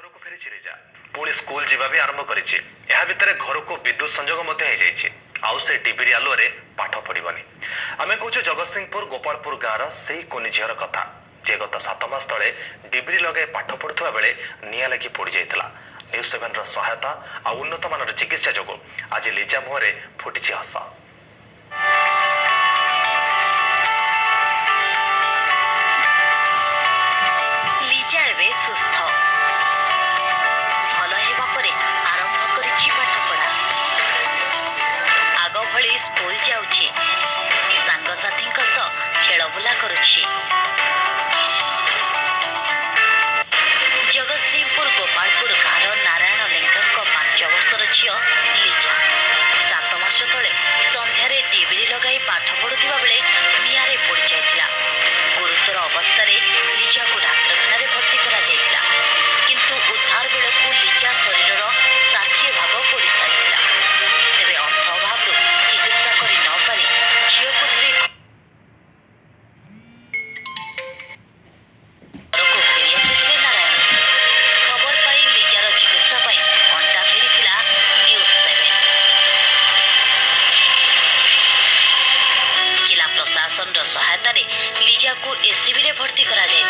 ଘରକୁ ଫେରିଛି ଲିଜା। ପୁଣି ସ୍କୁଲ ଯିବା ବି ଆରମ୍ଭ କରିଛି। ଏହା ଭିତରେ ଘରକୁ ବିଦ୍ୟୁତ ସଂଯୋଗ ମଧ୍ୟ ହେଇଯାଇଛି। ଆଉ ସେ ଟିଭିର ଆଲୁଅରେ ପାଠ ପଢିବନି। ଆମେ କହୁଛୁ ଜଗତସିଂହପୁର ଗୋପାଳପୁର ଗାଁର ସେଇ କୁନି ଝିଅର କଥା, ଯେ ଗତ 7 ମାସ ତଳେ ଡିବିରି ଲଗାଇ ପାଠ ପଢୁଥିବା ବେଳେ ନିଆଁ ଲାଗି ପୋଡ଼ି ଯାଇଥିଲା। ନ୍ୟୁଜ୍ 7ର ସହାୟତା ଆଉ ଉନ୍ନତମାନର ଚିକିତ୍ସା ଯୋଗୁଁ ଆଜି ଲିଜା ମୁହଁରେ ଫୁଟିଛି ହସ। ଲିଜା ଏବେ ସୁସ୍ଥ, ଭଲ ହେବା ପରେ ଆରମ୍ଭ କରିଛି ପାଠପଢ଼ା। ଆଗ ଭଳି ସ୍କୁଲ ଯାଉଛି, ସାଙ୍ଗସାଥୀଙ୍କ ସହ ଖେଳବୁଲା କରୁଛି। ଜଗତସିଂହପୁର ଗୋପାଳପୁର ଗାଁର ନାରାୟଣ ଲେଙ୍କାଙ୍କ 5 ବର୍ଷର ଝିଅ ଲିଜା 7 ମାସ ତଳେ ସନ୍ଧ୍ୟାରେ ଟିଭିରେ ଲଗାଇ ପାଠ ପଢୁଥିବା ବେଳେ ନିଆଁରେ ପୋଡ଼ି ଯାଇଥିଲା। ଗୁରୁତର ଅବସ୍ଥାରେ ଲିଜାକୁ ଡାକ୍ତରଖାନାରେ ଭର୍ତ୍ତି କରାଯାଇଥିଲା, କିନ୍ତୁ ଉଦ୍ଧାର ବେଳକୁ ଲିଜା ଶରୀରର 60 ଭାଗ ପୋଡ଼ି ସାରିଥିଲା। ତେବେ ଅର୍ଥ ଅଭାବରୁ ଚିକିତ୍ସା କରି ନ ପାରି ଝିଅକୁ ଧରି ଘରକୁ ଫେରି ଆସିଥିଲେ ନାରାୟଣ। ଖବର ପାଇ ଲିଜାର ଚିକିତ୍ସା ପାଇଁ ଅଣ୍ଟା ଭିଡ଼ିଥିଲା ନ୍ୟୁଜ୍ 7। ଜିଲ୍ଲା ପ୍ରଶାସନର ସହାୟତାରେ ଲିଜାକୁ ଏସିବିରେ ଭର୍ତ୍ତି କରାଯାଇଥିଲା।